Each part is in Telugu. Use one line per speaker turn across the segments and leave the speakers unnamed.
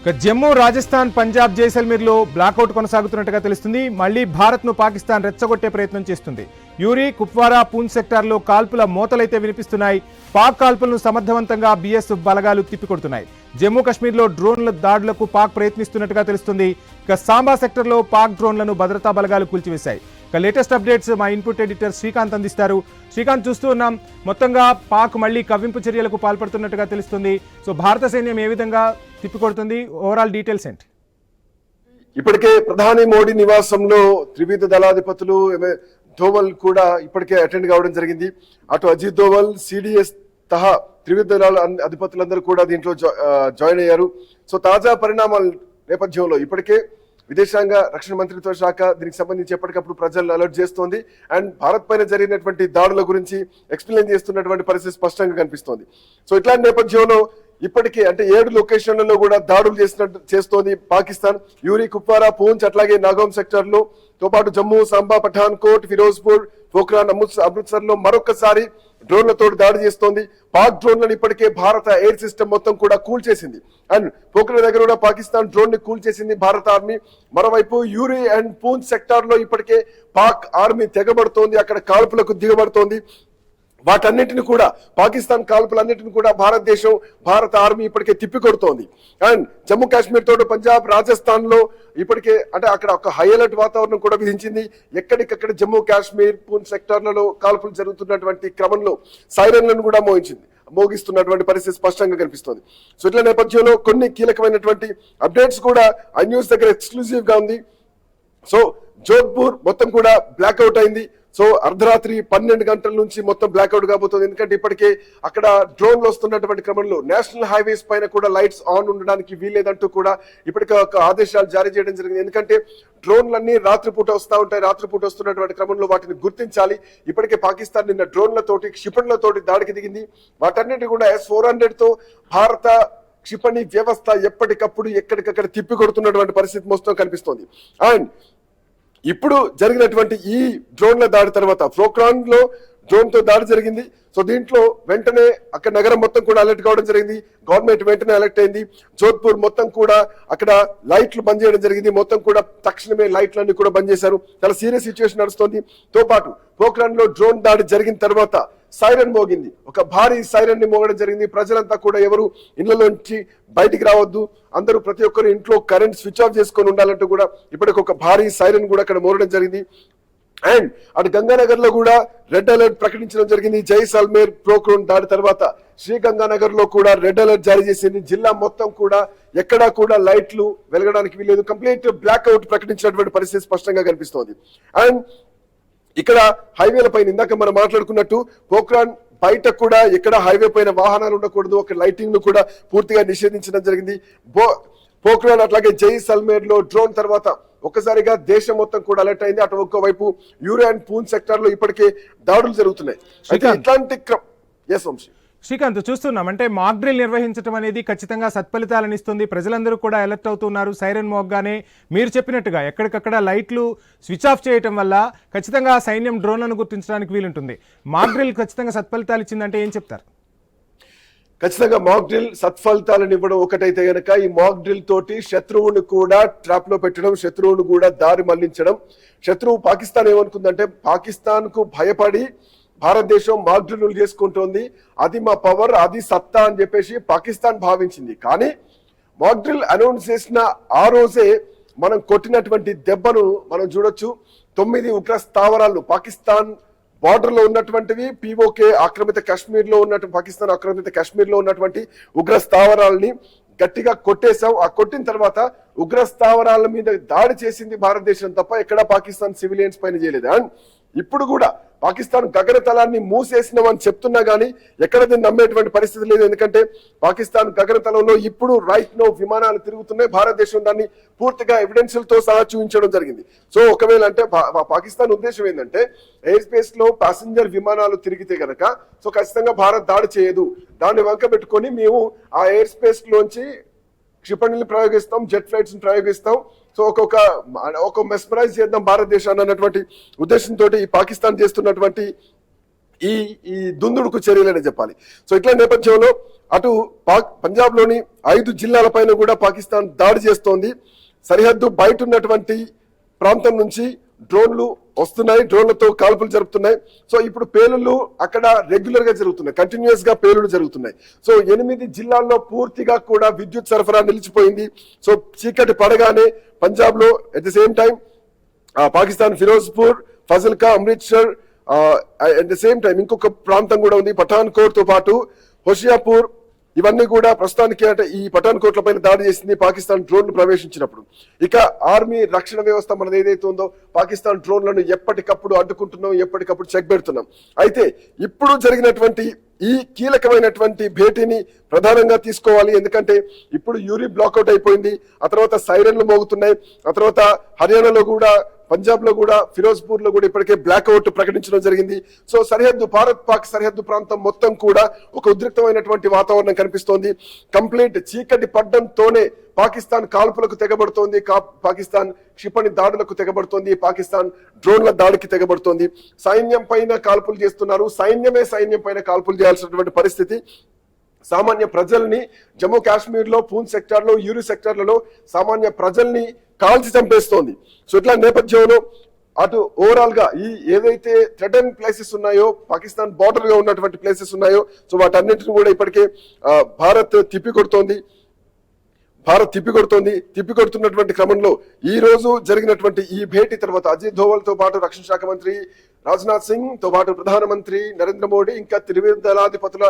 జమ్మూ, రాజస్థాన్, పంజాబ్, జైసల్మీర్లో బ్లాకౌట్ కొనసాగుతున్నట్టుగా తెలుస్తుంది. మళ్లీ భారత్ను పాకిస్తాన్ రెచ్చగొట్టే ప్రయత్నం చేస్తుంది. యూరి, కుప్వారా, పూంచ్ సెక్టార్లో కాల్పుల మోతలైతే వినిపిస్తున్నాయి. పాక్ కాల్పులను సమర్థవంతంగా బీఎస్ఎఫ్ బలగాలు తిప్పికొడుతున్నాయి. జమ్మూ కశ్మీర్లో డ్రోన్ల దాడులకు పాక్ ప్రయత్నిస్తున్నట్టుగా తెలుస్తుంది. ఇక సాంబా సెక్టర్లో పాక్ డ్రోన్లను భద్రతా బలగాలు కూల్చివేశాయి. ఇక లేటెస్ట్ అప్డేట్స్ మా ఇన్పుట్ ఎడిటర్ శ్రీకాంత్ అందిస్తారు. శ్రీకాంత్, చూస్తూ ఉన్నాం మొత్తంగా పాక్ మళ్లీ కవ్వింపు చర్యలకు పాల్పడుతున్నట్టుగా తెలుస్తుంది. సో భారత సైన్యం ఏ విధంగా తిప్పికొడుతుంది, ఓవరాల్ డీటెయిల్స్ ఏంటి?
ఇప్పటికే ప్రధాని మోడీ నివాసంలో త్రివిధ దళాధిపతులు ధోవల్ కూడా ఇప్పటికే అటెండ్ కావడం జరిగింది. అటు అజిత్ దోవల్, సిడిఎస్ తహా త్రివిధ దళాల అధిపతులందరూ కూడా దీంట్లో జాయిన్ అయ్యారు. సో తాజా పరిణామాల నేపథ్యంలో ఇప్పటికే విదేశాంగ రక్షణ మంత్రిత్వ శాఖ దీనికి సంబంధించి ఎప్పటికప్పుడు ప్రజలను అలర్ట్ చేస్తోంది. అండ్ భారత్ పైన జరిగినటువంటి దాడుల గురించి ఎక్స్ప్లెయిన్ చేస్తున్నటువంటి పరిస్థితి స్పష్టంగా కనిపిస్తోంది. సో ఇట్లాంటి నేపథ్యంలో ఇప్పటికే అంటే 7 లొకేషన్లలో కూడా దాడులు చేస్తోంది పాకిస్తాన్. యూరి, కుప్వారా, పూంచ్, అట్లాగే నాగోమ్ సెక్టర్ లో తో పాటు జమ్మూ, సాంబా, పఠాన్కోట్, ఫిరోజ్పూర్, పోఖ్రాన్, అమృత్సర్ లో మరొకసారి డ్రోన్లతో దాడి చేస్తోంది. పాక్ డ్రోన్లను ఇప్పటికే భారత ఎయిర్ సిస్టమ్ మొత్తం కూడా కూల్ చేసింది. అండ్ పోఖ్రాన్ దగ్గర కూడా పాకిస్తాన్ డ్రోన్ ని కూల్ చేసింది భారత ఆర్మీ. మరోవైపు యూరి అండ్ పూంచ్ సెక్టార్ లో ఇప్పటికే పాక్ ఆర్మీ తెగబడుతోంది, అక్కడ కాల్పులకు దిగబడుతోంది. వాటన్నిటిని కూడా పాకిస్తాన్ కాల్పులన్నింటిని కూడా భారతదేశం, భారత ఆర్మీ ఇప్పటికే తిప్పికొడుతోంది. అండ్ జమ్మూ కాశ్మీర్ తోటి పంజాబ్, రాజస్థాన్ లో ఇప్పటికే అంటే అక్కడ ఒక హై అలర్ట్ వాతావరణం కూడా విధించింది. ఎక్కడికక్కడ జమ్మూ కాశ్మీర్, పూంచ్ సెక్టార్లలో కాల్పులు జరుగుతున్నటువంటి క్రమంలో సైరన్లను కూడా మోగిస్తున్నటువంటి పరిస్థితి స్పష్టంగా కనిపిస్తోంది. సో ఇట్ల నేపథ్యంలో కొన్ని కీలకమైనటువంటి అప్డేట్స్ కూడా ఐ న్యూస్ దగ్గర ఎక్స్క్లూజివ్ గా ఉంది. సో జోధ్పూర్ మొత్తం కూడా బ్లాక్అవుట్ అయింది. సో అర్ధరాత్రి 12 గంటల నుంచి మొత్తం బ్లాక్అవుట్ కాబోతుంది. ఎందుకంటే ఇప్పటికే అక్కడ డ్రోన్లు వస్తున్నటువంటి క్రమంలో నేషనల్ హైవేస్ పైన కూడా లైట్స్ ఆన్ ఉండడానికి వీల్లేదంటూ కూడా ఇప్పటికే ఒక ఆదేశాలు జారీ చేయడం జరిగింది. ఎందుకంటే డ్రోన్లన్నీ రాత్రిపూట వస్తూ ఉంటాయి. రాత్రిపూట వస్తున్నటువంటి క్రమంలో వాటిని గుర్తించాలి. ఇప్పటికే పాకిస్తాన్ నిన్న డ్రోన్లతోటి, క్షిపణులతోటి దాడికి దిగింది. వాటన్నిటి కూడా S-400 తో భారత క్షిపణి వ్యవస్థ ఎప్పటికప్పుడు ఎక్కడికక్కడ తిప్పికొడుతున్నటువంటి పరిస్థితి మొత్తం కనిపిస్తోంది. అండ్ ఇప్పుడు జరిగినటువంటి ఈ డ్రోన్ల దాడి తర్వాత పోఖ్రాన్ లో డ్రోన్ తో దాడి జరిగింది. సో దీంట్లో వెంటనే అక్కడ నగరం మొత్తం కూడా అలర్ట్ కావడం జరిగింది. గవర్నమెంట్ వెంటనే అలర్ట్ అయింది. జోధ్పూర్ మొత్తం కూడా అక్కడ లైట్లు బంద్ చేయడం జరిగింది. మొత్తం కూడా తక్షణమే లైట్లన్నీ కూడా బంద్ చేశారు. చాలా సీరియస్ సిచ్యువేషన్ నడుస్తోంది. తో పాటు పోఖ్రాన్ లో డ్రోన్ దాడి జరిగిన తర్వాత సైరన్ మోగింది. ఒక భారీ సైరన్ ని మోగడం జరిగింది. ప్రజలంతా కూడా ఎవరు ఇళ్లలోంచి బయటికి రావద్దు, అందరూ ప్రతి ఒక్కరు ఇంట్లో కరెంట్ స్విచ్ ఆఫ్ చేసుకొని ఉండాలంటూ కూడా ఇప్పటికి ఒక భారీ సైరన్ కూడా అక్కడ మోగడం జరిగింది. అండ్ అటు గంగానగర్ లో కూడా రెడ్ అలర్ట్ ప్రకటించడం జరిగింది. జైసల్మేర్ పోఖ్రాన్ దాడి తర్వాత శ్రీ గంగానగర్ లో కూడా రెడ్ అలర్ట్ జారీ చేసింది. జిల్లా మొత్తం కూడా ఎక్కడా కూడా లైట్లు వెలగడానికి వీల్లేదు. కంప్లీట్ బ్లాక్అవుట్ ప్రకటించినటువంటి పరిస్థితి స్పష్టంగా కనిపిస్తోంది. అండ్ ఇక్కడ హైవేల పైన ఇందాక మనం మాట్లాడుకున్నట్టు పోఖ్రాన్ బయట కూడా ఎక్కడ హైవే పైన వాహనాలు ఉండకూడదు, ఒక లైటింగ్ ను కూడా పూర్తిగా నిషేధించడం జరిగింది. పోఖ్రాన్ అట్లాగే జైసల్మేర్ లో డ్రోన్ తర్వాత ఒక్కసారిగా దేశం మొత్తం కూడా అలర్ట్ అయింది. అటు ఒక్కవైపు యూరి అండ్ పూంచ్ సెక్టార్ లో ఇప్పటికే దాడులు జరుగుతున్నాయి. అయితే ఇట్లాంటి
శ్రీకాంత్, చూస్తున్నాం అంటే మాక్ డ్రిల్ నిర్వహించడం అనేది ఖచ్చితంగా సత్ఫలితాలను ఇస్తుంది. ప్రజలందరూ కూడా అలర్ట్ అవుతున్నారు. సైరన్ మోగ్గానే మీరు చెప్పినట్టుగా ఎక్కడికక్కడ లైట్లు స్విచ్ ఆఫ్ చేయడం వల్ల ఖచ్చితంగా సైన్యం డ్రోన్లను గుర్తించడానికి వీలుంటుంది. మాక్ డ్రిల్ ఖచ్చితంగా సత్ఫలితాలు ఇచ్చిందంటే ఏం చెప్తారు?
ఖచ్చితంగా మాక్ డ్రిల్ సత్ఫలితాలను ఇవ్వడం ఒకటైతే గనక ఈ మాక్ డ్రిల్ తోటి శత్రువుని కూడా ట్రాప్ లో పెట్టడం, శత్రువును కూడా దారి మళ్లించడం. శత్రువు పాకిస్తాన్ ఏమనుకుందంటే పాకిస్తాన్ కు భయపడి భారతదేశం మాక్ డ్రిల్ చేసుకుంటోంది, అది మా పవర్, అది సత్తా అని చెప్పేసి పాకిస్తాన్ భావించింది. కానీ మాక్ డ్రిల్ అనౌన్స్ చేసిన ఆ రోజే మనం కొట్టినటువంటి దెబ్బను మనం చూడొచ్చు. 9 ఉగ్ర స్థావరాలు పాకిస్తాన్ బార్డర్ లో ఉన్నటువంటివి, POK ఆక్రమిత కాశ్మీర్ లో ఉన్నటువంటి పాకిస్తాన్ ఆక్రమిత కాశ్మీర్ లో ఉన్నటువంటి ఉగ్ర స్థావరాలని గట్టిగా కొట్టేశాం. ఆ కొట్టిన తర్వాత ఉగ్ర స్థావరాల మీద దాడి చేసింది భారతదేశం తప్ప ఎక్కడా పాకిస్తాన్ సివిలియన్స్ పైన చేయలేదు. అండ్ ఇప్పుడు కూడా పాకిస్తాన్ గగనతలాన్ని మూసేసినామని చెప్తున్నా గానీ ఎక్కడ దీన్ని నమ్మేటువంటి పరిస్థితి లేదు. ఎందుకంటే పాకిస్తాన్ గగనతలంలో ఇప్పుడు రైట్ నో విమానాలు తిరుగుతున్నాయి. భారతదేశం దాన్ని పూర్తిగా ఎవిడెన్షియల్ తో సహా చూపించడం జరిగింది. సో ఒకవేళ అంటే పాకిస్తాన్ ఉద్దేశం ఏంటంటే ఎయిర్ స్పేస్ లో ప్యాసింజర్ విమానాలు తిరిగితే గనక సో ఖచ్చితంగా భారత్ దాడి చేయదు, దాన్ని వంక పెట్టుకొని మేము ఆ ఎయిర్ స్పేస్ లోంచి క్షిపణుల్ని ప్రయోగిస్తాం, జెట్ ఫ్లైట్స్ ని ప్రయోగిస్తాం, సో ఒక మెస్మరైజ్ చేద్దాం భారతదేశాన్ని అన్నటువంటి ఉద్దేశంతో ఈ పాకిస్తాన్ చేస్తున్నటువంటి ఈ ఈ దుందుడుకు చర్యలనే చెప్పాలి. సో ఇట్లా నేపథ్యంలో అటు పంజాబ్ లోని 5 జిల్లాల పైన కూడా పాకిస్తాన్ దాడి చేస్తోంది. సరిహద్దు బయట ఉన్నటువంటి ప్రాంతం నుంచి డ్రోన్లు వస్తున్నాయి, డ్రోన్లతో కాల్పులు జరుపుతున్నాయి. సో ఇప్పుడు పేలుళ్లు అక్కడ రెగ్యులర్ గా జరుగుతున్నాయి, కంటిన్యూస్ గా పేలుళ్లు జరుగుతున్నాయి. సో 8 జిల్లాల్లో పూర్తిగా కూడా విద్యుత్ సరఫరా నిలిచిపోయింది. సో చీకటి పడగానే పంజాబ్ లో at the same time Pakistan Firozpur, Fazilka, Amritsar at the same time ఇంకొక ప్రాంతం కూడా ఉంది పఠాన్కోట్ తో పాటు హోషియాపూర్. ఇవన్నీ కూడా ప్రస్తుతానికి అంటే ఈ పఠాన్కోట్ల పైన దాడి చేసింది పాకిస్తాన్ డ్రోన్లు ప్రవేశించినప్పుడు. ఇక ఆర్మీ రక్షణ వ్యవస్థ మనది ఏదైతే ఉందో పాకిస్తాన్ డ్రోన్లను ఎప్పటికప్పుడు అడ్డుకుంటున్నాం, ఎప్పటికప్పుడు చెక్ పెడుతున్నాం. అయితే ఇప్పుడు జరిగినటువంటి ఈ కీలకమైనటువంటి భేటీని ప్రధానంగా తీసుకోవాలి. ఎందుకంటే ఇప్పుడు యూరి బ్లాక్అవుట్ అయిపోయింది, ఆ తర్వాత సైరన్లు మోగుతున్నాయి, ఆ తర్వాత హర్యానాలో కూడా, పంజాబ్ లో కూడా, ఫిరోజ్పూర్ లో కూడా ఇప్పటికే బ్లాక్అవుట్ ప్రకటించడం జరిగింది. సో సరిహద్దు భారత్ పాక్ సరిహద్దు ప్రాంతం మొత్తం కూడా ఒక ఉద్రిక్తమైనటువంటి వాతావరణం కనిపిస్తోంది. కంప్లీట్ చీకటి పడ్డంతోనే పాకిస్తాన్ కాల్పులకు తెగబడుతోంది, పాకిస్తాన్ క్షిపణి దాడులకు తెగబడుతోంది, పాకిస్తాన్ డ్రోన్ల దాడికి తెగబడుతోంది. సైన్యం పైన కాల్పులు చేస్తున్నారు, సైన్యం పైన కాల్పులు చేయాల్సినటువంటి పరిస్థితి. సామాన్య ప్రజల్ని జమ్మూ కాశ్మీర్ లో పూంచ్ సెక్టార్ లో, యూరి సెక్టార్లలో సామాన్య ప్రజల్ని కాల్చి చంపేస్తోంది. సో ఇట్లా నేపథ్యంలో అటు ఓవరాల్ గా ఈ ఏదైతే థ్రెటన్ ప్లేసెస్ ఉన్నాయో, పాకిస్తాన్ బార్డర్ గా ఉన్నటువంటి ప్లేసెస్ ఉన్నాయో, సో వాటన్నింటిని కూడా ఇప్పటికే భారత్ తిప్పికొడుతున్నటువంటి క్రమంలో ఈ రోజు జరిగినటువంటి ఈ భేటీ తర్వాత అజిత్ దోవల్ తో పాటు రక్షణ శాఖ మంత్రి రాజ్నాథ్ సింగ్ తో పాటు ప్రధానమంత్రి నరేంద్ర మోడీ ఇంకా త్రివిధ దళాధిపతుల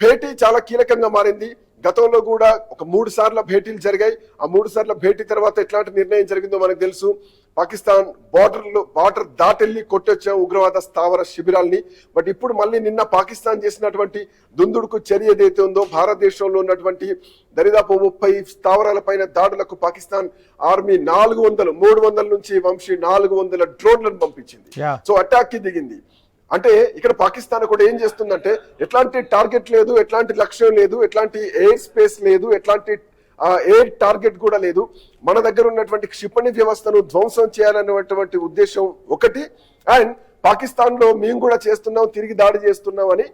భేటీ చాలా కీలకంగా మారింది. గతంలో కూడా ఒక 3 సార్ల భేటీలు జరిగాయి. ఆ 3 సార్ల భేటీ తర్వాత ఎట్లాంటి నిర్ణయం జరిగిందో మనకు తెలుసు. పాకిస్తాన్ బార్డర్ దాటెళ్లి కొట్టొచ్చాం ఉగ్రవాద స్థావర శిబిరాల్ని. బట్ ఇప్పుడు మళ్ళీ నిన్న పాకిస్తాన్ చేసినటువంటి దుందుడుకు చర్య ఏదైతే ఉందో, భారతదేశంలో ఉన్నటువంటి దరిదాపు 30 స్థావరాల పైన దాడులకు పాకిస్తాన్ ఆర్మీ 300 నుంచి వంశీ 400 డ్రోన్లను పంపించింది. సో అటాక్ కి దిగింది. అంటే ఇక్కడ పాకిస్తాన్ కూడా ఏం చేస్తుందంటే ఎట్లాంటి టార్గెట్ లేదు, ఎట్లాంటి లక్ష్యం లేదు, ఎట్లాంటి ఎయిర్ స్పేస్ లేదు, ఎట్లాంటి ఎయిర్ టార్గెట్ కూడా లేదు. మన దగ్గర ఉన్నటువంటి క్షిపణి వ్యవస్థను ధ్వంసం చేయాలనేటువంటి ఉద్దేశం ఒకటి, అండ్ పాకిస్తాన్ లో మేము కూడా చేస్తున్నాం, తిరిగి దాడి చేస్తున్నాం అని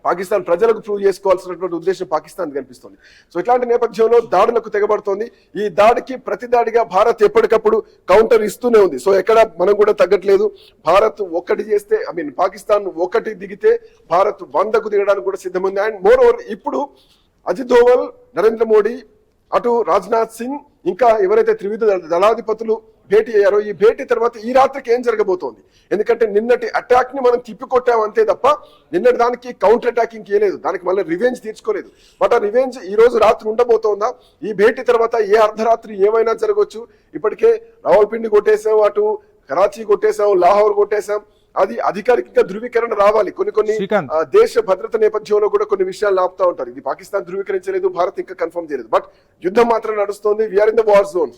పాకిస్తాన్ ప్రజలకు ప్రూవ్ చేసుకోవాల్సినటువంటి ఉద్దేశం పాకిస్తాన్ కనిపిస్తుంది. సో ఇట్లాంటి నేపథ్యంలో దాడులకు తెగబడుతోంది. ఈ దాడికి ప్రతి దాడిగా భారత్ ఎప్పటికప్పుడు కౌంటర్ ఇస్తూనే ఉంది. సో ఎక్కడ మనం కూడా తగ్గట్లేదు. భారత్ ఒకటి చేస్తే పాకిస్తాన్ ఒకటి దిగితే భారత్ 100కు దిగడానికి కూడా సిద్ధముంది. అండ్ మోర్ ఓవర్ ఇప్పుడు అజిత్ దోవల్, నరేంద్ర మోడీ, అటు రాజ్నాథ్ సింగ్, ఇంకా ఎవరైతే త్రివిధ దళాధిపతులు భేటీ అయ్యారో, ఈ భేటీ తర్వాత ఈ రాత్రికి ఏం జరగబోతోంది? ఎందుకంటే నిన్నటి అటాక్ ని మనం తిప్పికొట్టాం అంతే తప్ప నిన్నటి దానికి కౌంటర్ అటాకింగ్ చేయలేదు, దానికి మళ్ళీ రివెంజ్ తీర్చుకోలేదు. బట్ ఆ రివెంజ్ ఈ రోజు రాత్రి ఉండబోతోందా? ఈ భేటీ తర్వాత ఏ అర్ధరాత్రి ఏమైనా జరగవచ్చు. ఇప్పటికే రావల్పిండి కొట్టేశాం, అటు కరాచీ కొట్టేశాం, లాహోర్ కొట్టేశాం. అది అధికారికంగా ధృవీకరణ రావాలి. కొన్ని దేశ భద్రత నేపథ్యంలో కూడా కొన్ని విషయాలు ఆపుతా ఉంటారు. ఇది పాకిస్తాన్ ధృవీకరించలేదు, భారత్ ఇంకా కన్ఫర్మ్ చేయలేదు. బట్ యుద్ధం మాత్రం నడుస్తోంది. We are in the war zone.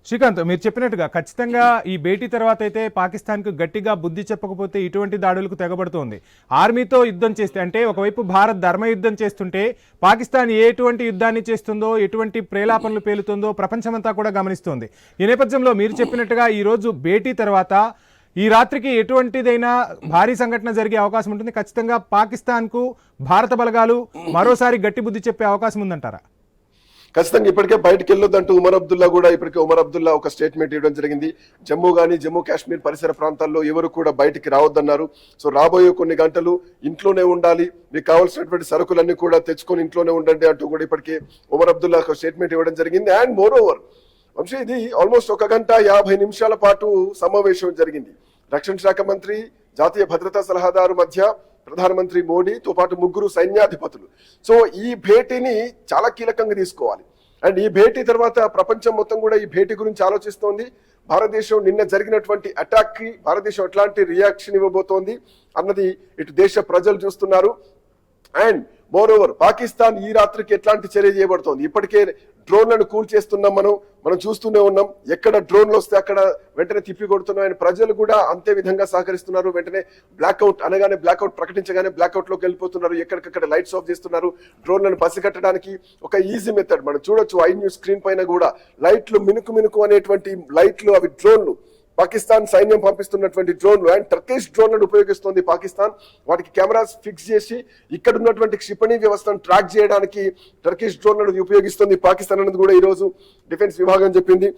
Srikanth, మీరు చెప్పినట్టుగా ఖచ్చితంగా ఈ భేటీ తర్వాత అయితే పాకిస్తాన్కు గట్టిగా బుద్ధి చెప్పకపోతే ఇటువంటి దాడులకు తెగబడుతోంది. ఆర్మీతో యుద్ధం చేస్తే, అంటే ఒకవైపు భారత్ ధర్మయుద్ధం చేస్తుంటే పాకిస్తాన్ ఎటువంటి యుద్ధాన్ని చేస్తుందో, ఎటువంటి ప్రేలాపనలు పేలుతుందో ప్రపంచమంతా కూడా గమనిస్తోంది. ఈ నేపథ్యంలో మీరు చెప్పినట్టుగా ఈ రోజు భేటీ తర్వాత ఈ రాత్రికి ఎటువంటిదైనా భారీ సంఘటన జరిగే అవకాశం ఉంటుంది. ఖచ్చితంగా పాకిస్తాన్కు భారత బలగాలు మరోసారి గట్టి బుద్ధి చెప్పే అవకాశం ఉందంటారా?
ఖచ్చితంగా ఇప్పటికే బయటకు వెళ్ళొద్దంటూ ఉమర్ అబ్దుల్లా ఒక స్టేట్మెంట్ ఇవ్వడం జరిగింది. జమ్మూ కాశ్మీర్ పరిసర ప్రాంతాల్లో ఎవరు కూడా బయటికి రావద్దన్నారు. సో రాబోయే కొన్ని గంటలు ఇంట్లోనే ఉండాలి, మీకు కావాల్సినటువంటి సరుకులన్నీ కూడా తెచ్చుకొని ఇంట్లోనే ఉండండి అంటూ కూడా ఇప్పటికే ఉమర్ అబ్దుల్లా ఒక స్టేట్మెంట్ ఇవ్వడం జరిగింది. అండ్ మోర్ ఓవర్ వంశీ, ఇది ఆల్మోస్ట్ 1 గంట 50 నిమిషాల పాటు సమావేశం జరిగింది. రక్షణ శాఖ మంత్రి, జాతీయ భద్రతా సలహాదారు మధ్య ప్రధానమంత్రి మోడీతో పాటు 3 సైన్యాధిపతులు. సో ఈ భేటీని చాలా కీలకంగా తీసుకోవాలి. అండ్ ఈ భేటీ తర్వాత ప్రపంచం మొత్తం కూడా ఈ భేటీ గురించి ఆలోచిస్తోంది. భారతదేశం నిన్న జరిగినటువంటి అటాక్ కి భారతదేశం ఎట్లాంటి రియాక్షన్ ఇవ్వబోతోంది అన్నది ఇటు దేశ ప్రజలు చూస్తున్నారు. అండ్ మోర్ ఓవర్ పాకిస్తాన్ ఈ రాత్రికి ఎట్లాంటి చర్య చేయబడుతోంది? ఇప్పటికే డ్రోన్లను కూల్చేస్తున్నాం, మనం చూస్తూనే ఉన్నాం. ఎక్కడ డ్రోన్లు వస్తే అక్కడ వెంటనే తిప్పి కొడుతున్నాం. అండ్ ప్రజలు కూడా అంతే విధంగా సహకరిస్తున్నారు. వెంటనే బ్లాక్అవుట్ అనగానే, బ్లాక్అవుట్ ప్రకటించగానే బ్లాక్అవుట్ లోకి వెళ్ళిపోతున్నారు. ఎక్కడికక్కడ లైట్స్ ఆఫ్ చేస్తున్నారు. డ్రోన్లను పసిగట్టడానికి ఒక ఈజీ మెథడ్ మనం చూడొచ్చు. ఐ న్యూస్ స్క్రీన్ పైన కూడా లైట్లు మినుకు అనేటువంటి లైట్లు, అవి డ్రోన్లు పాకిస్తాన్ సైన్యం పంపిస్తున్నటువంటి డ్రోన్లు అండ్ టర్కిష్ డ్రోన్లను ఉపయోగిస్తుంది పాకిస్తాన్. వాటికి కెమెరాస్ ఫిక్స్ చేసి ఇక్కడ ఉన్నటువంటి క్షిపణి వ్యవస్థను ట్రాక్ చేయడానికి టర్కిష్ డ్రోన్లను ఉపయోగిస్తుంది పాకిస్తాన్ అనేది కూడా ఈ రోజు డిఫెన్స్ విభాగం చెప్పింది.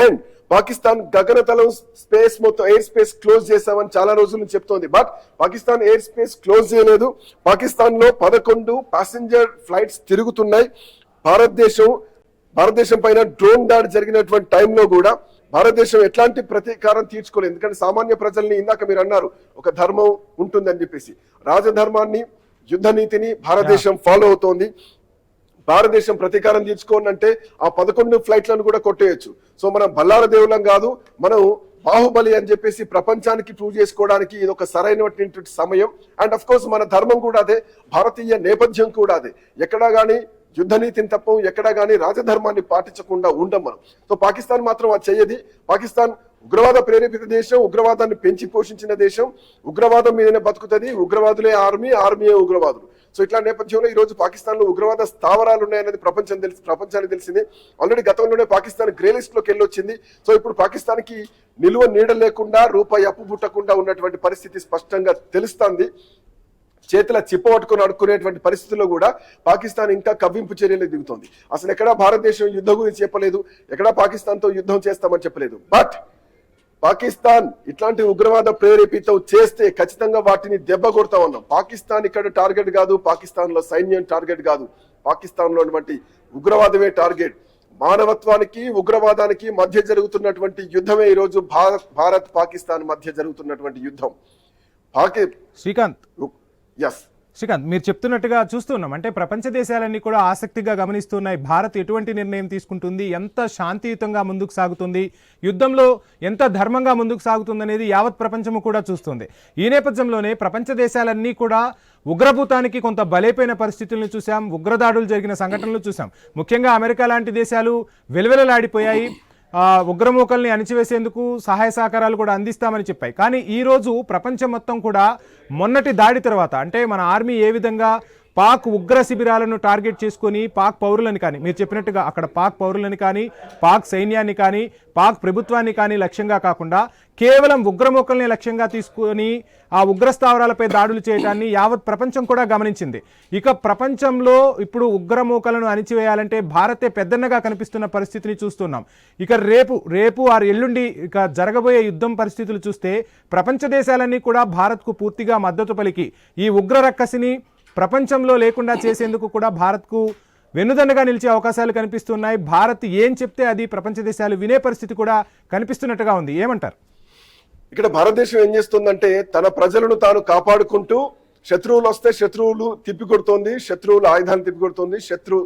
అండ్ పాకిస్తాన్ గగనతలం స్పేస్ మొత్తం ఎయిర్ స్పేస్ క్లోజ్ చేశామని చాలా రోజుల నుంచి చెప్తోంది. But Pakistan air space close చేయలేదు. పాకిస్తాన్ లో 11 ప్యాసింజర్ ఫ్లైట్స్ తిరుగుతున్నాయి. భారతదేశం పైన డ్రోన్ దాడి జరిగినటువంటి టైంలో కూడా భారతదేశం ఎట్లాంటి ప్రతీకారం తీర్చుకోలేదు. ఎందుకంటే సామాన్య ప్రజల్ని ఇందాక మీరు అన్నారు ఒక ధర్మం ఉంటుందని చెప్పేసి, రాజధర్మాన్ని యుద్ధ నీతిని భారతదేశం ఫాలో అవుతోంది. భారతదేశం ప్రతీకారం తీర్చుకోనంటే ఆ 11 ఫ్లైట్లను కూడా కొట్టేయచ్చు. సో మనం బల్లార దేవులం కాదు, మనం బాహుబలి అని చెప్పేసి ప్రపంచానికి ప్రూవ్ చేసుకోవడానికి ఇది ఒక సరైనటువంటి సమయం. అండ్ అఫ్ కోర్స్ మన ధర్మం కూడా అదే, భారతీయ నేపథ్యం కూడా అదే. ఎక్కడా గానీ యుద్ధ నీతిని తప్పం, ఎక్కడా గానీ రాజధర్మాన్ని పాటించకుండా ఉండం మనం. సో పాకిస్తాన్ మాత్రం అది చెయ్యది. పాకిస్తాన్ ఉగ్రవాద ప్రేరేపిత దేశం, ఉగ్రవాదాన్ని పెంచి పోషించిన దేశం, ఉగ్రవాదం మీదనే బతుకుతుంది. ఉగ్రవాదులే ఆర్మీయే ఉగ్రవాదులు. సో ఇట్లా నేపథ్యంలో ఈ రోజు పాకిస్తాన్ లో ఉగ్రవాద స్థావరాలు ఉన్నాయనేది ప్రపంచానికి తెలిసింది. ఆల్రెడీ గతంలోనే పాకిస్తాన్ గ్రే లిస్ట్ లోకి వెళ్ళొచ్చింది. సో ఇప్పుడు పాకిస్తాన్ కి నిలువ నీడ లేకుండా రూపాయి అప్పు పుట్టకుండా ఉన్నటువంటి పరిస్థితి స్పష్టంగా తెలుస్తుంది. చేతుల చిప్పబట్టుకుని అడుక్కునేటువంటి పరిస్థితుల్లో కూడా పాకిస్తాన్ ఇంకా కవ్వింపు చర్యలకు దిగుతోంది. అసలు ఎక్కడా భారతదేశం యుద్ధం గురించి చెప్పలేదు, ఎక్కడా పాకిస్తాన్ తో యుద్ధం చేస్తామని చెప్పలేదు. బట్ పాకిస్తాన్ ఇట్లాంటి ఉగ్రవాద ప్రేరేపితం చేస్తే ఖచ్చితంగా వాటిని దెబ్బ కొడతా ఉన్నాం. పాకిస్తాన్ ఇక్కడ టార్గెట్ కాదు, పాకిస్తాన్ లో సైన్యం టార్గెట్ కాదు, పాకిస్తాన్ లో ఉన్నటువంటి ఉగ్రవాదమే టార్గెట్. మానవత్వానికి ఉగ్రవాదానికి మధ్య జరుగుతున్నటువంటి యుద్ధమే ఈ రోజు భారత్ పాకిస్తాన్ మధ్య జరుగుతున్నటువంటి యుద్ధం.
శ్రీకాంత్, మీరు చెప్తున్నట్టుగా చూస్తున్నాం, అంటే ప్రపంచ దేశాలన్నీ కూడా ఆసక్తిగా గమనిస్తున్నాయి భారత్ ఎటువంటి నిర్ణయం తీసుకుంటుంది, ఎంత శాంతియుతంగా ముందుకు సాగుతుంది, యుద్ధంలో ఎంత ధర్మంగా ముందుకు సాగుతుంది అనేది యావత్ ప్రపంచము కూడా చూస్తుంది. ఈ నేపథ్యంలోనే ప్రపంచ దేశాలన్నీ కూడా ఉగ్రభూతానికి కొంత బలైపోయిన పరిస్థితులను చూసాం, ఉగ్రదాడులు జరిగిన సంఘటనలు చూసాం. ముఖ్యంగా అమెరికా లాంటి దేశాలు వెలువెలలాడిపోయాయి, ఉగ్రమూకల్ని అణిచివేసేందుకు సహాయ సహకారాలు కూడా అందిస్తామని చెప్పాయి. కానీ ఈరోజు ప్రపంచం మొత్తం కూడా మొన్నటి దాడి తర్వాత, అంటే మన ఆర్మీ ఏ విధంగా పాక్ ఉగ్ర శిబిరాలను టార్గెట్ చేసుకొని పాక్ పౌరులని కానీ, మీరు చెప్పినట్టుగా అక్కడ పాక్ పౌరులని కానీ, పాక్ సైన్యాన్ని కానీ, పాక్ ప్రభుత్వాన్ని కానీ లక్ష్యంగా కాకుండా కేవలం ఉగ్రమూకల్ని లక్ష్యంగా తీసుకొని ఆ ఉగ్రస్థావరాలపై దాడులు చేయడాన్ని యావత్ ప్రపంచం కూడా గమనించింది. ఇక ప్రపంచంలో ఇప్పుడు ఉగ్రమూకలను అణిచివేయాలంటే భారతే పెద్దన్నగా కనిపిస్తున్న పరిస్థితిని చూస్తున్నాం. ఇక రేపు ఆరు ఎల్లుండి ఇక జరగబోయే యుద్ధం పరిస్థితులు చూస్తే ప్రపంచ దేశాలన్నీ కూడా భారత్కు పూర్తిగా మద్దతు పలికి ఈ ఉగ్ర రక్కసిని ప్రపంచంలో లేకుండా చేసేందుకు కూడా భారత్కు వెన్నుదన్నగా నిలిచే అవకాశాలు కనిపిస్తున్నాయి. భారత్ ఏం చెప్తే అది ప్రపంచ దేశాలు వినే పరిస్థితి కూడా కనిపిస్తున్నట్టుగా ఉంది. ఏమంటారు?
ఇక్కడ భారతదేశం ఏం చేస్తుందంటే తన ప్రజలను తాను కాపాడుకుంటూ శత్రువులు వస్తే శత్రువులు తిప్పికొడుతోంది, శత్రువుల ఆయుధాన్ని తిప్పికొడుతోంది, శత్రు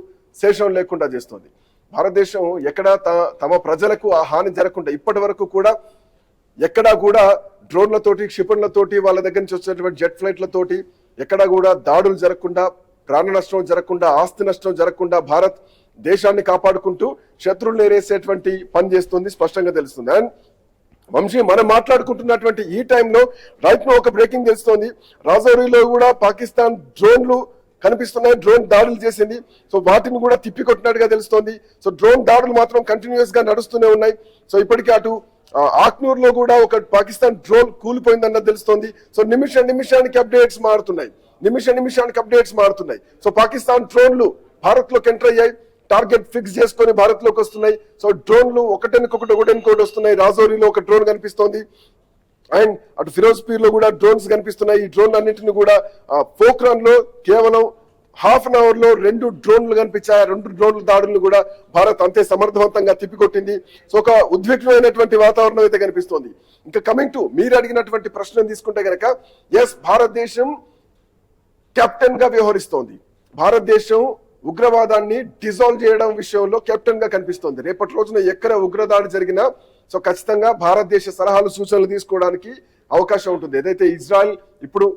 శేషం లేకుండా చేస్తుంది. భారతదేశం ఎక్కడా తమ ప్రజలకు ఆ హాని జరగకుండా ఇప్పటి వరకు కూడా ఎక్కడా కూడా డ్రోన్లతోటి, క్షిపణులతోటి, వాళ్ళ దగ్గర నుంచి వచ్చేటువంటి జెట్ ఫ్లైట్లతోటి ఎక్కడా కూడా దాడులు జరగకుండా, ప్రాణ నష్టం జరగకుండా, ఆస్తి నష్టం జరగకుండా భారత్ దేశాన్ని కాపాడుకుంటూ శత్రువులు ఎరేసేటువంటి పని చేస్తుంది, స్పష్టంగా తెలుస్తుంది. అండ్ వంశీ, మనం మాట్లాడుకుంటున్నటువంటి ఈ టైంలో రైట్ నో ఒక బ్రేకింగ్ తెలుస్తోంది. రాజౌరీలో కూడా పాకిస్తాన్ డ్రోన్లు కనిపిస్తున్నాయి, డ్రోన్ దాడులు చేసింది. సో వాటిని కూడా తిప్పికొట్టినట్టుగా తెలుస్తోంది. సో డ్రోన్ దాడులు మాత్రం కంటిన్యూస్ గా నడుస్తూనే ఉన్నాయి. సో ఇప్పటికీ అటు ఆక్నూర్ లో కూడా ఒక పాకిస్తాన్ డ్రోన్ కూలిపోయిందన్నది తెలుస్తోంది. సో నిమిషానికి అప్డేట్స్ మారుతున్నాయి. సో పాకిస్తాన్ డ్రోన్లు భారత్ లోకి ఎంటర్ అయ్యాయి, టార్గెట్ ఫిక్స్ చేసుకొని భారత్ లోకి వస్తున్నాయి. సో డ్రోన్లు ఒకటెనుకొకటి వస్తున్నాయి. రాజౌరీలో ఒక డ్రోన్ కనిపిస్తోంది, అండ్ అటు ఫిరోజ్పూర్ లో కూడా డ్రోన్స్ కనిపిస్తున్నాయి. ఈ డ్రోన్ అన్నింటినీ కూడా పోఖ్రాన్ లో కేవలం హాఫ్ అన్ అవర్ లో 2 డ్రోన్లు కనిపించాయి. 2 డ్రోన్ల దాడులను కూడా భారత్ అంతే సమర్థవంతంగా తిప్పికొట్టింది. సో ఒక ఉద్విగ్నమైనటువంటి వాతావరణం అయితే కనిపిస్తోంది. ఇంకా కమింగ్ టు మీరు అడిగినటువంటి ప్రశ్న తీసుకుంటే గనక, ఎస్, భారతదేశం కెప్టెన్ గా వ్యవహరిస్తోంది. భారతదేశం ఉగ్రవాదాన్ని డిజాల్వ్ చేయడం విషయంలో కెప్టెన్ గా కనిపిస్తోంది. రేపటి రోజున ఎక్కడ ఉగ్రదాడి జరిగినా సో ఖచ్చితంగా భారతదేశ సలహాలు, సూచనలు తీసుకోవడానికి అవకాశం ఉంటుంది. ఏదైతే ఇప్పుడు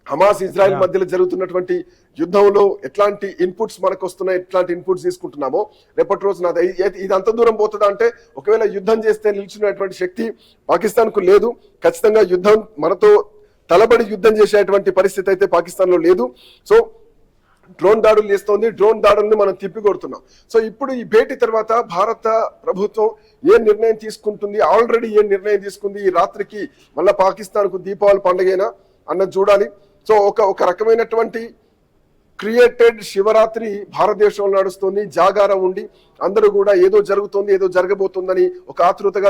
హమాస్ ఇజ్రాయెల్ మధ్యలో జరుగుతున్నటువంటి యుద్ధంలో ఎట్లాంటి ఇన్పుట్స్ మనకు వస్తున్నాయి, ఎట్లాంటి ఇన్పుట్స్ తీసుకుంటున్నామో రేపటి రోజున ఇది అంత దూరం పోతుందా అంటే, ఒకవేళ యుద్ధం చేస్తే నిలిచినటువంటి శక్తి పాకిస్తాన్ కు లేదు. ఖచ్చితంగా యుద్ధం మనతో తలబడి యుద్ధం చేసేటువంటి పరిస్థితి అయితే పాకిస్తాన్ లో లేదు. సో డ్రోన్ దాడులు చేస్తోంది, డ్రోన్ దాడుల్ని మనం తిప్పికొడుతున్నాం. సో ఇప్పుడు ఈ భేటీ తర్వాత భారత ప్రభుత్వం ఏ నిర్ణయం తీసుకుంటుంది, ఆల్రెడీ ఏ నిర్ణయం తీసుకుంది, ఈ రాత్రికి మళ్ళా పాకిస్తాన్ కు దీపావళి పండుగేనా అన్నది చూడాలి. సో ఒక రకమైనటువంటి క్రియేటెడ్ శివరాత్రి భారతదేశంలో నడుస్తుంది. జాగారం ఉండి అందరూ కూడా ఏదో జరుగుతుంది, ఏదో జరగబోతుందని ఒక ఆతృతగా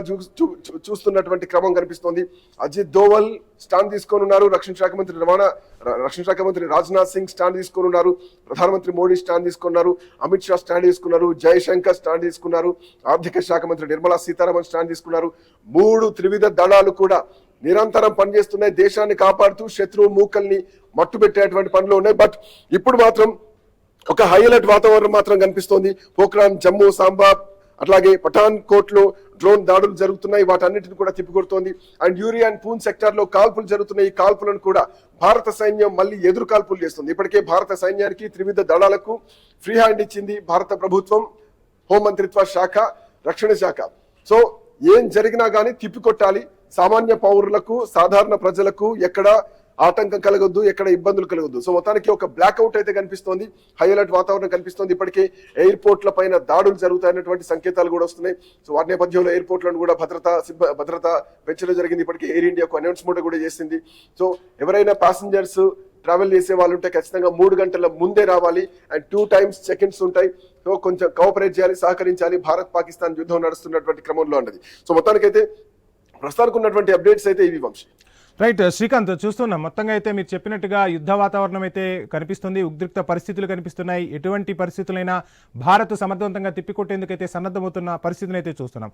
చూస్తున్నటువంటి క్రమం కనిపిస్తోంది. అజిత్ దోవల్ స్టాండ్ తీసుకొని ఉన్నారు, రక్షణ శాఖ మంత్రి రాజ్నాథ్ సింగ్ స్టాండ్ తీసుకొని ఉన్నారు, ప్రధానమంత్రి మోడీ స్టాండ్ తీసుకున్నారు, అమిత్ షా స్టాండ్ తీసుకున్నారు, జయశంకర్ స్టాండ్ తీసుకున్నారు, ఆర్థిక శాఖ మంత్రి నిర్మలా సీతారామన్ స్టాండ్ తీసుకున్నారు. 3 త్రివిధ దళాలు కూడా నిరంతరం పనిచేస్తున్నాయి, దేశాన్ని కాపాడుతూ శత్రువు మూకల్ని మట్టు పెట్టేటువంటి పనులు ఉన్నాయి. బట్ ఇప్పుడు మాత్రం ఒక హైలైట్ వాతావరణం మాత్రం కనిపిస్తోంది. పోఖ్రాన్, జమ్మూ, సాంబా అట్లాగే పఠాన్ కోట్ లో డ్రోన్ దాడులు జరుగుతున్నాయి, వాటన్నిటిని కూడా తిప్పికొడుతోంది. అండ్ యూరి అండ్ పూన్ సెక్టార్ లో కాల్పులు జరుగుతున్నాయి. ఈ కాల్పులను కూడా భారత సైన్యం మళ్ళీ ఎదురు కాల్పులు చేస్తుంది. ఇప్పటికే భారత సైన్యానికి త్రివిధ దళాలకు ఫ్రీ హ్యాండ్ ఇచ్చింది భారత ప్రభుత్వం, హోంమంత్రిత్వ శాఖ, రక్షణ శాఖ. సో ఏం జరిగినా గానీ తిప్పికొట్టాలి. సామాన్య పౌరులకు, సాధారణ ప్రజలకు ఎక్కడ ఆటంకం కలగొద్దు, ఎక్కడ ఇబ్బందులు కలగొద్దు. సో మొత్తానికి ఒక బ్లాక్అవుట్ అయితే కనిపిస్తోంది, హైలైట్ వాతావరణం కనిపిస్తోంది. ఇప్పటికే ఎయిర్పోర్ట్ల పైన దాడులు జరుగుతాయన్నటువంటి సంకేతాలు కూడా వస్తున్నాయి. సో వాటి నేపథ్యంలో ఎయిర్పోర్ట్లను కూడా భద్రత పెంచడం జరిగింది. ఇప్పటికే ఎయిర్ ఇండియాకు అనౌన్స్మెంట్ కూడా చేసింది. సో ఎవరైనా ప్యాసింజర్స్ ట్రావెల్ చేసే వాళ్ళు ఉంటే ఖచ్చితంగా 3 గంటల ముందే రావాలి. అండ్ 2 times చెక్-ఇన్స్ ఉంటాయి. సో కొంచెం కోఆపరేట్ చేయాలి, సహకరించాలి. భారత్ పాకిస్తాన్ యుద్ధం నడుస్తున్నటువంటి క్రమంలో అన్నది. సో మొత్తానికైతే ప్రస్తుతానికి ఉన్నటువంటి అప్డేట్స్ అయితే ఇవి వంశీ.
రైట్ శ్రీకాంత్, చూస్తున్నాం మొత్తంగా అయితే మీరు చెప్పినట్టుగా యుద్ధ వాతావరణం అయితే కనిపిస్తుంది, ఉద్రిక్త పరిస్థితులు కనిపిస్తున్నాయి. ఎటువంటి పరిస్థితులైనా భారత్ సమర్థవంతంగా తిప్పికొట్టేందుకైతే సన్నద్ధమవుతున్న పరిస్థితిని అయితే చూస్తున్నాం.